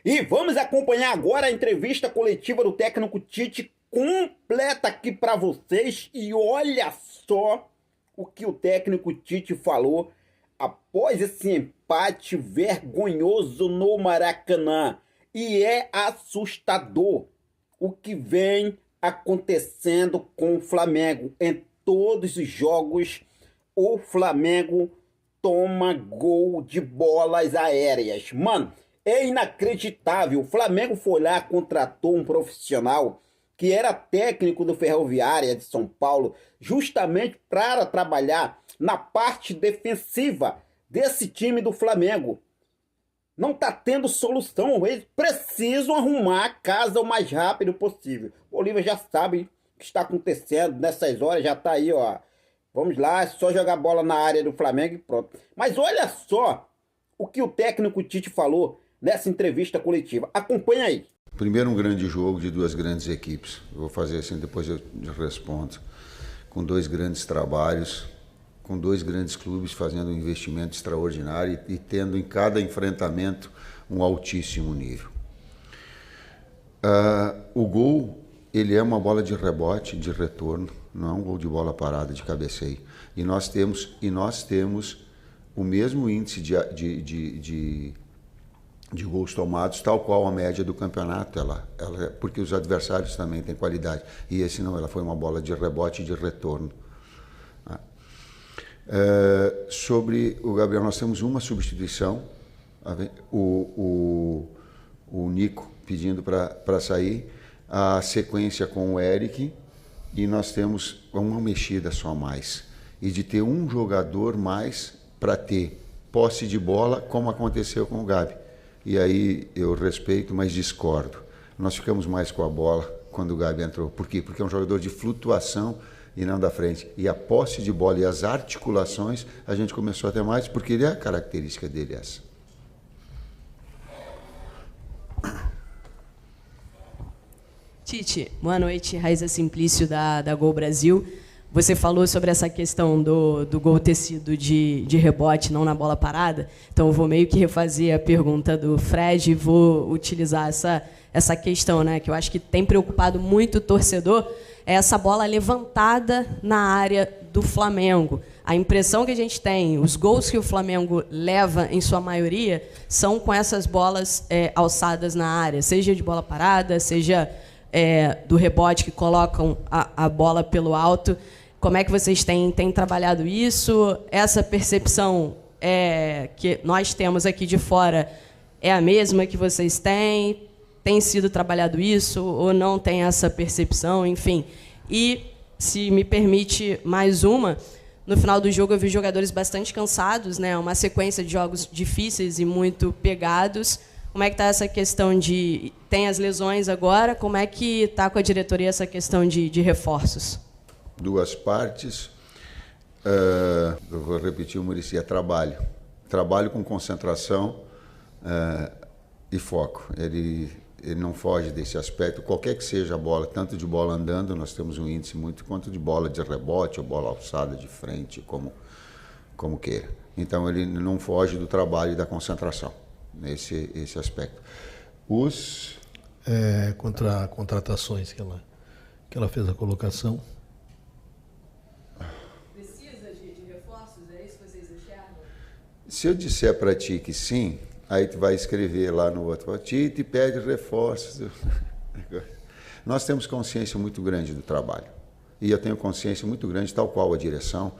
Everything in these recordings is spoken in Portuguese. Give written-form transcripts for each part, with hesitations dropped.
E vamos acompanhar agora a entrevista coletiva do técnico Tite completa aqui para vocês. E olha só o que o técnico Tite falou após esse empate vergonhoso no Maracanã. E é assustador o que vem acontecendo com o Flamengo. Em todos os jogos, o Flamengo toma gol de bolas aéreas. Mano, é inacreditável. O Flamengo foi lá, contratou um profissional que era técnico do Ferroviária de São Paulo, justamente para trabalhar na parte defensiva desse time do Flamengo. Não está tendo solução. Eles precisam arrumar a casa o mais rápido possível. O Bolívar já sabe o que está acontecendo nessas horas, já está aí, ó. Vamos lá, é só jogar bola na área do Flamengo e pronto. Mas olha só o que o técnico Tite falou nessa entrevista coletiva. Acompanha aí. Primeiro, um grande jogo de duas grandes equipes. Eu vou fazer assim, depois eu respondo. Com dois grandes trabalhos, com dois grandes clubes fazendo um investimento extraordinário e tendo em cada enfrentamento um altíssimo nível. O gol, ele é uma bola de rebote, de retorno, não é um gol de bola parada, de cabeceio. E nós temos o mesmo índice de gols tomados, tal qual a média do campeonato, porque os adversários também têm qualidade. E esse não, ela foi uma bola de rebote e de retorno. Sobre o Gabriel, nós temos uma substituição, o Nico pedindo para sair, a sequência com o Eric, e nós temos uma mexida só mais. E de ter um jogador mais para ter posse de bola, como aconteceu com o Gabi. E aí eu respeito, mas discordo. Nós ficamos mais com a bola quando o Gabi entrou. Por quê? Porque é um jogador de flutuação e não da frente. E a posse de bola e as articulações, a gente começou a ter mais, porque ele é a característica dele essa. Tite, boa noite. Raíza Simplício, da Gol Brasil. Você falou sobre essa questão do gol ter sido de rebote, não na bola parada. Então, eu vou meio que refazer a pergunta do Fred e vou utilizar essa questão, né, que eu acho que tem preocupado muito o torcedor, é essa bola levantada na área do Flamengo. A impressão que a gente tem, os gols que o Flamengo leva, em sua maioria, são com essas bolas alçadas na área, seja de bola parada, seja do rebote que colocam a bola pelo alto. Como é que vocês têm trabalhado isso? Essa percepção que nós temos aqui de fora é a mesma que vocês têm? Tem sido trabalhado isso ou não tem essa percepção? Enfim. E, se me permite mais uma, no final do jogo eu vi jogadores bastante cansados, né? Uma sequência de jogos difíceis e muito pegados. Como é que está essa questão de... Tem as lesões agora, como é que está com a diretoria essa questão de reforços? Duas partes. Eu vou repetir o Muricy, é trabalho. Trabalho com concentração e foco. Ele não foge desse aspecto. Qualquer que seja a bola, tanto de bola andando, nós temos um índice muito, quanto de bola de rebote ou bola alçada de frente, como queira. Então, ele não foge do trabalho e da concentração. Esse aspecto. Contra contratações que ela fez a colocação. Precisa de reforços? É isso que vocês enxergam? Se eu disser para ti que sim, aí tu vai escrever lá no outro, Tite pede reforços. Nós temos consciência muito grande do trabalho. E eu tenho consciência muito grande, tal qual a direção,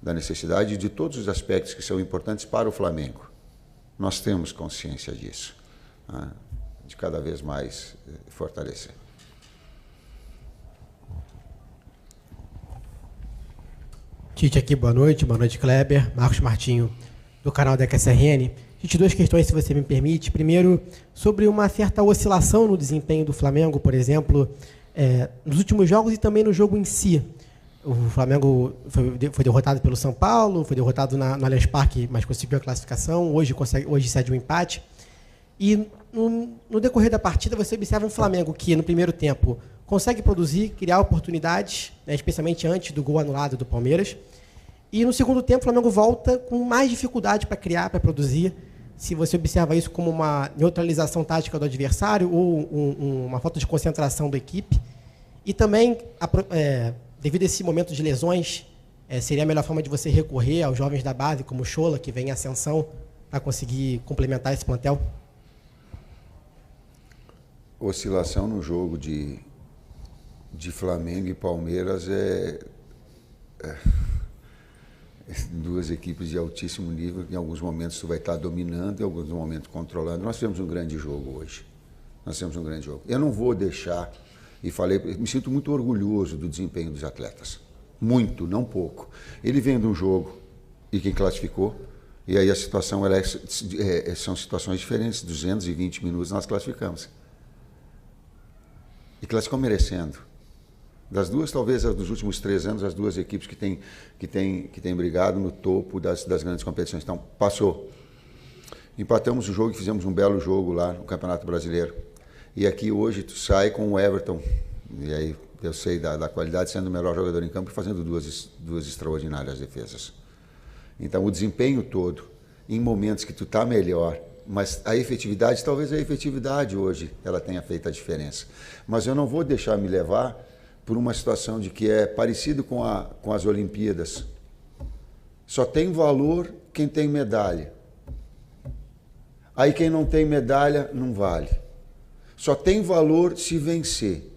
da necessidade de todos os aspectos que são importantes para o Flamengo. Nós temos consciência disso, né? De cada vez mais fortalecer. Tite aqui, boa noite Kleber, Marcos Martinho, do canal da QSRN. Tite, duas questões, se você me permite. Primeiro, sobre uma certa oscilação no desempenho do Flamengo, por exemplo, nos últimos jogos e também no jogo em si. O Flamengo foi derrotado pelo São Paulo, foi derrotado no Allianz Parque, mas conseguiu a classificação, hoje cede um empate. E no decorrer da partida você observa um Flamengo que, no primeiro tempo, consegue produzir, criar oportunidades, né, especialmente antes do gol anulado do Palmeiras. E no segundo tempo o Flamengo volta com mais dificuldade para criar, para produzir, se você observa isso como uma neutralização tática do adversário ou uma falta de concentração da equipe. E também, devido a esse momento de lesões, seria a melhor forma de você recorrer aos jovens da base, como o Chola, que vem em ascensão, para conseguir complementar esse plantel? Oscilação no jogo de Flamengo e Palmeiras duas equipes de altíssimo nível, em alguns momentos tu vai estar dominando, em alguns momentos controlando. Nós temos um grande jogo hoje. Eu não vou deixar, me sinto muito orgulhoso do desempenho dos atletas. Muito, não pouco. Ele vem de um jogo e quem classificou, e aí a situação são situações diferentes. 220 minutos nós classificamos. E classificou merecendo. Das duas, talvez, dos últimos 3 anos, as duas equipes que têm brigado no topo das grandes competições. Então, passou. Empatamos o jogo e fizemos um belo jogo lá no Campeonato Brasileiro. E aqui hoje tu sai com o Everton, e aí eu sei da qualidade, sendo o melhor jogador em campo e fazendo duas extraordinárias defesas. Então, o desempenho todo, em momentos que tu está melhor, mas a efetividade, talvez a efetividade hoje, ela tenha feito a diferença. Mas eu não vou deixar me levar por uma situação de que é parecido com as Olimpíadas. Só tem valor quem tem medalha. Aí quem não tem medalha não vale. Só tem valor se vencer.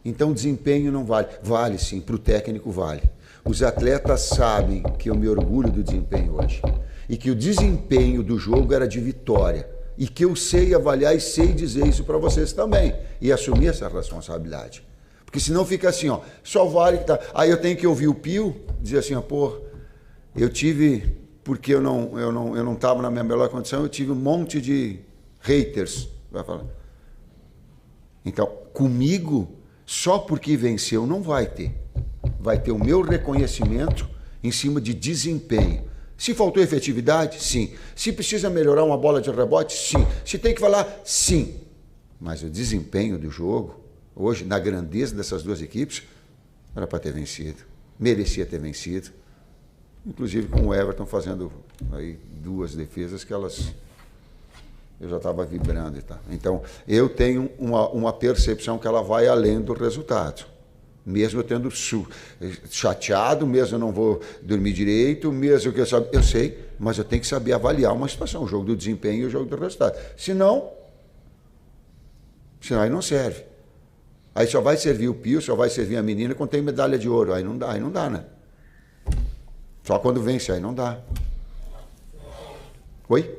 Então desempenho não vale. Vale sim, para o técnico vale. Os atletas sabem que eu me orgulho do desempenho hoje. E que o desempenho do jogo era de vitória. E que eu sei avaliar e sei dizer isso para vocês também. E assumir essa responsabilidade. Porque senão fica assim, ó, só vale que tá. Aí eu tenho que ouvir o Pio dizer assim, ó, pô, eu tive, porque eu não estava na minha melhor condição, eu tive um monte de haters, vai falar. Então, comigo, só porque venceu não vai ter. Vai ter o meu reconhecimento em cima de desempenho. Se faltou efetividade, sim. Se precisa melhorar uma bola de rebote, sim. Se tem que falar, sim. Mas o desempenho do jogo, hoje, na grandeza dessas duas equipes, era para ter vencido. Merecia ter vencido. Inclusive com o Everton fazendo aí 2 defesas que eu já estava vibrando e tal. Então, eu tenho uma percepção que ela vai além do resultado. Mesmo eu tendo chateado, mesmo eu não vou dormir direito, mesmo que eu sei, mas eu tenho que saber avaliar uma situação, o jogo do desempenho e o jogo do resultado. Senão aí não serve. Aí só vai servir o Pio, só vai servir a menina quando tem medalha de ouro. Aí não dá, né? Só quando vence, aí não dá. Oi?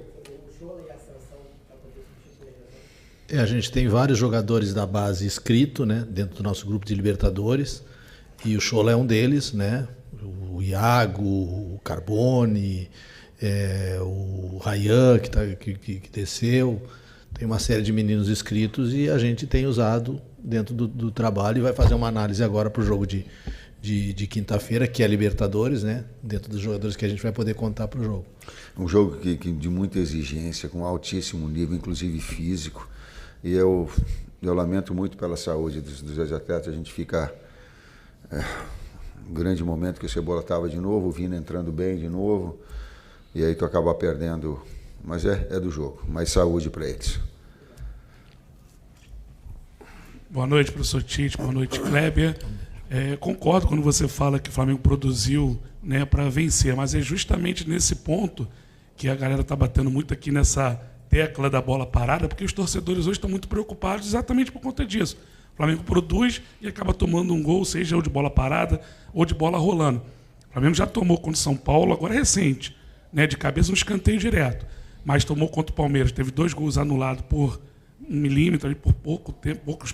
A gente tem vários jogadores da base inscritos, né, dentro do nosso grupo de Libertadores, e o Chola é um deles, né? O Iago, o Carbone, o Rayan, que desceu. Tem uma série de meninos inscritos e a gente tem usado dentro do trabalho e vai fazer uma análise agora para o jogo de quinta-feira, que é a Libertadores, né? Dentro dos jogadores que a gente vai poder contar para o jogo. Um jogo que de muita exigência, com altíssimo nível, inclusive físico. E eu lamento muito pela saúde dos dois atletas. A gente fica... um grande momento que o Cebola estava de novo, o Vina entrando bem de novo. E aí tu acaba perdendo... Mas é do jogo. Mais saúde para eles. Boa noite, professor Tite. Boa noite, Kleber. Concordo quando você fala que o Flamengo produziu, né, para vencer, mas é justamente nesse ponto que a galera está batendo muito aqui nessa tecla da bola parada, porque os torcedores hoje estão muito preocupados exatamente por conta disso. O Flamengo produz e acaba tomando um gol, seja ou de bola parada ou de bola rolando. O Flamengo já tomou contra o São Paulo, agora é recente, né, de cabeça no escanteio direto, mas tomou contra o Palmeiras, teve 2 gols anulados por 1 milímetro, ali, por pouco tempo, pouco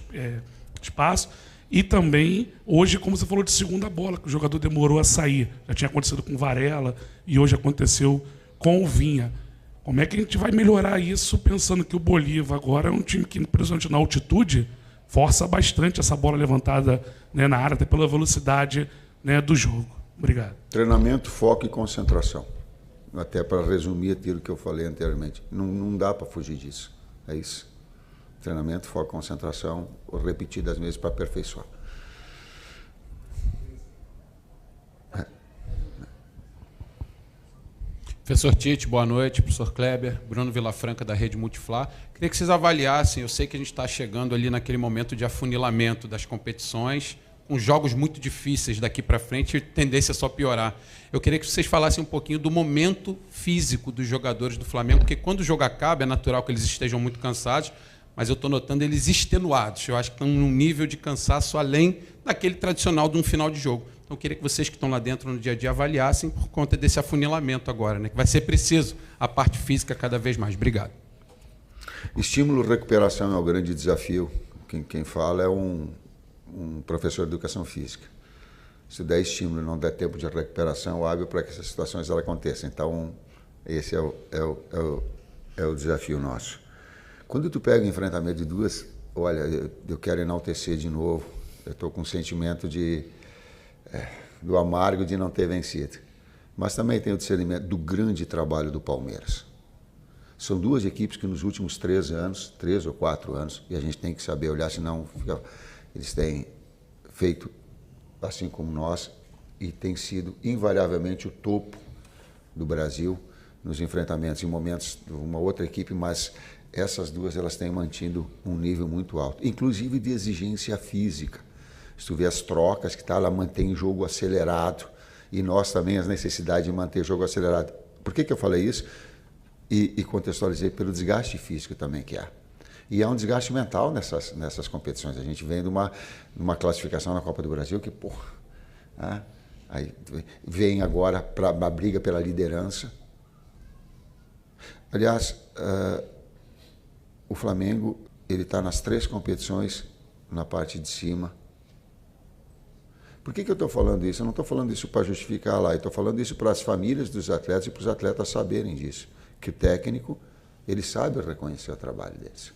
espaço. E também, hoje, como você falou, de segunda bola, que o jogador demorou a sair. Já tinha acontecido com o Varela e hoje aconteceu com o Vinha. Como é que a gente vai melhorar isso pensando que o Bolívar agora é um time que, principalmente na altitude, força bastante essa bola levantada, né, na área, até pela velocidade, né, do jogo? Obrigado. Treinamento, foco e concentração. Até para resumir aquilo que eu falei anteriormente. Não dá para fugir disso. É isso. Treinamento, foco, concentração, repetidas vezes para aperfeiçoar. Professor Tite, boa noite. Professor Kleber, Bruno Vilafranca, da Rede Multiflá. Queria que vocês avaliassem, eu sei que a gente está chegando ali naquele momento de afunilamento das competições, com jogos muito difíceis daqui para frente e tendência a só piorar. Eu queria que vocês falassem um pouquinho do momento físico dos jogadores do Flamengo, porque quando o jogo acaba, é natural que eles estejam muito cansados, mas eu estou notando eles extenuados. Eu acho que estão num nível de cansaço além daquele tradicional de um final de jogo. Então, eu queria que vocês que estão lá dentro no dia a dia avaliassem por conta desse afunilamento agora, né? Que vai ser preciso a parte física cada vez mais. Obrigado. Estímulo e recuperação é o grande desafio. Quem fala é um professor de educação física. Se der estímulo e não der tempo de recuperação hábil para que essas situações aconteçam. Então, esse é o desafio nosso. Quando tu pega o enfrentamento de duas, olha, eu quero enaltecer de novo. Eu estou com um sentimento do amargo de não ter vencido. Mas também tenho o discernimento do grande trabalho do Palmeiras. São duas equipes que nos últimos 3 ou 4 anos, e a gente tem que saber olhar, senão eles têm feito assim como nós e tem sido invariavelmente o topo do Brasil nos enfrentamentos, em momentos de uma outra equipe, mas essas duas elas têm mantido um nível muito alto, inclusive de exigência física. Se tu vê as trocas que ela mantém o jogo acelerado e nós também as necessidades de manter o jogo acelerado. Por que eu falei isso? E contextualizei pelo desgaste físico também que há. E há um desgaste mental nessas competições. A gente vem de uma classificação na Copa do Brasil que, aí vem agora para uma briga pela liderança. Aliás, o Flamengo ele está nas 3 competições na parte de cima. Por que eu estou falando isso? Eu não estou falando isso para justificar lá, eu estou falando isso para as famílias dos atletas e para os atletas saberem disso. Que o técnico, ele sabe reconhecer o trabalho deles.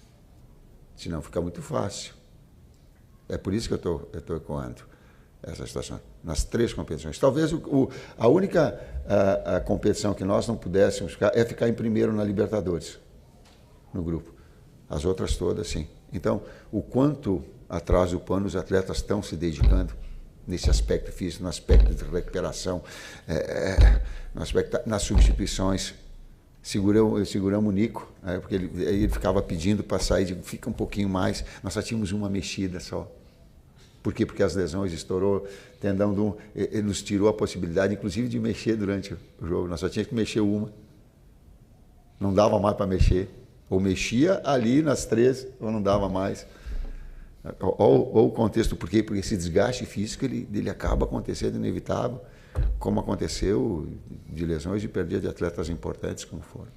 Senão fica muito fácil. É por isso que eu estou ecoando essa situação. Nas 3 competições. Talvez a única a competição que nós não pudéssemos ficar é ficar em primeiro na Libertadores, no grupo. As outras todas, sim. Então, o quanto atrás do pano os atletas estão se dedicando nesse aspecto físico, no aspecto de recuperação, no aspecto, nas substituições. Seguramos o Nico, porque ele ficava pedindo para sair, fica um pouquinho mais. Nós só tínhamos uma mexida só. Por quê? Porque as lesões estourou, tendão ele nos tirou a possibilidade, inclusive, de mexer durante o jogo. Nós só tínhamos que mexer uma. Não dava mais para mexer. Ou mexia ali nas 3, ou não dava mais. Ou o contexto, por quê? Porque esse desgaste físico ele acaba acontecendo inevitável, como aconteceu de lesões e perda de atletas importantes como foram.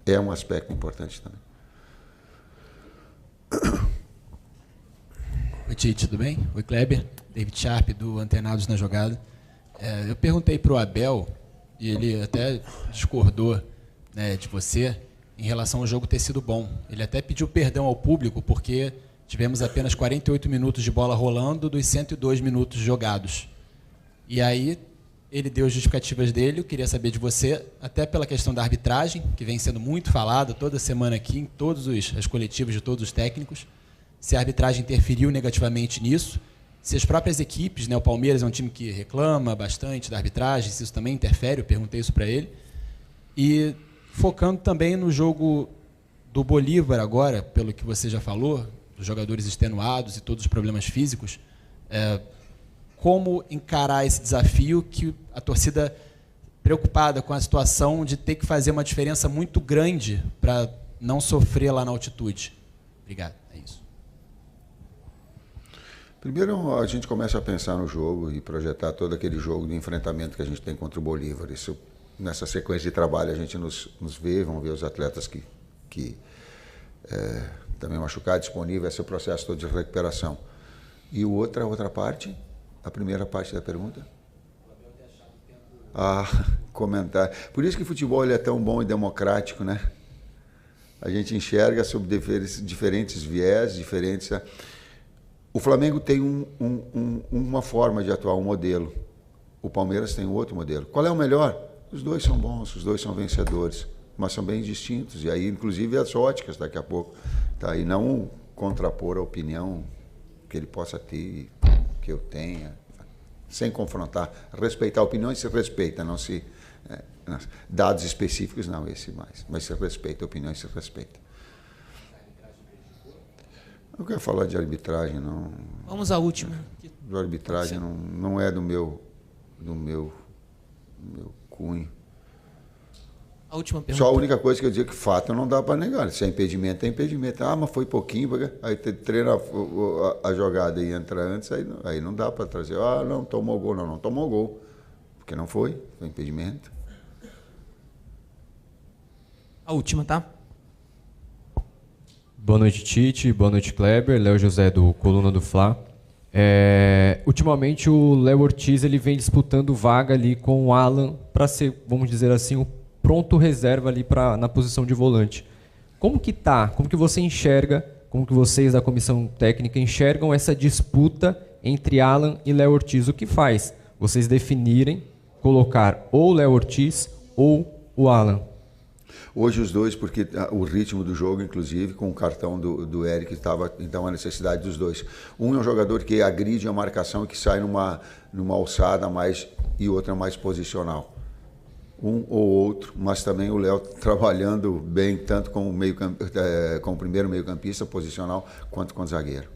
É um aspecto importante também. Oi, Tite, tudo bem? Oi, Kleber. David Sharp, do Antenados na Jogada. Eu perguntei para o Abel, e ele até discordou, né, de você, em relação ao jogo ter sido bom. Ele até pediu perdão ao público, porque tivemos apenas 48 minutos de bola rolando dos 102 minutos jogados. E aí, ele deu as justificativas dele. Eu queria saber de você, até pela questão da arbitragem, que vem sendo muito falada toda semana aqui, em todas as coletivas de todos os técnicos, se a arbitragem interferiu negativamente nisso, se as próprias equipes, né, o Palmeiras é um time que reclama bastante da arbitragem, se isso também interfere, eu perguntei isso para ele. E focando também no jogo do Bolívar agora, pelo que você já falou, dos jogadores extenuados e todos os problemas físicos, como encarar esse desafio que a torcida, preocupada com a situação de ter que fazer uma diferença muito grande para não sofrer lá na altitude? Obrigado, é isso. Primeiro, a gente começa a pensar no jogo e projetar todo aquele jogo de enfrentamento que a gente tem contra o Bolívar. Isso, nessa sequência de trabalho, a gente nos vê, vamos ver os atletas que também machucados, disponíveis, esse processo todo de recuperação. E outra parte, a primeira parte da pergunta? Comentar. Por isso que o futebol ele é tão bom e democrático, né? A gente enxerga sob diferentes viés, diferentes... O Flamengo tem uma forma de atuar, um modelo. O Palmeiras tem outro modelo. Qual é o melhor? Os dois são bons, os dois são vencedores, mas são bem distintos. E aí, inclusive, as óticas daqui a pouco. Tá? E não contrapor a opinião que ele possa ter, que eu tenha, sem confrontar. Respeitar a opinião e se respeita, não se Dados específicos não, esse mais. Mas se respeita, opiniões se respeita. Não quero falar de arbitragem, não. Vamos à última. De arbitragem não é do meu cunho. A última pergunta. Só a única coisa que eu digo que fato não dá para negar. Se é impedimento, é impedimento. Mas foi pouquinho, aí treina a jogada e entra antes, aí não dá para trazer. Não, tomou gol. Não tomou gol. Porque não foi impedimento. A última, tá? Boa noite, Tite. Boa noite, Kleber. Léo José, do Coluna do Fla. Ultimamente, o Léo Ortiz ele vem disputando vaga ali com o Alan para ser, vamos dizer assim, o pronto reserva ali na posição de volante. Como que você enxerga, como que vocês da comissão técnica enxergam essa disputa entre Alan e Léo Ortiz? O que faz vocês definirem colocar ou o Léo Ortiz ou o Alan? Hoje os dois, porque o ritmo do jogo, inclusive, com o cartão do Eric, estava então a necessidade dos dois. Um é um jogador que agride a marcação e que sai numa alçada mais e outra mais posicional. Um ou outro, mas também o Léo trabalhando bem, tanto com o primeiro meio-campista posicional, quanto com o zagueiro.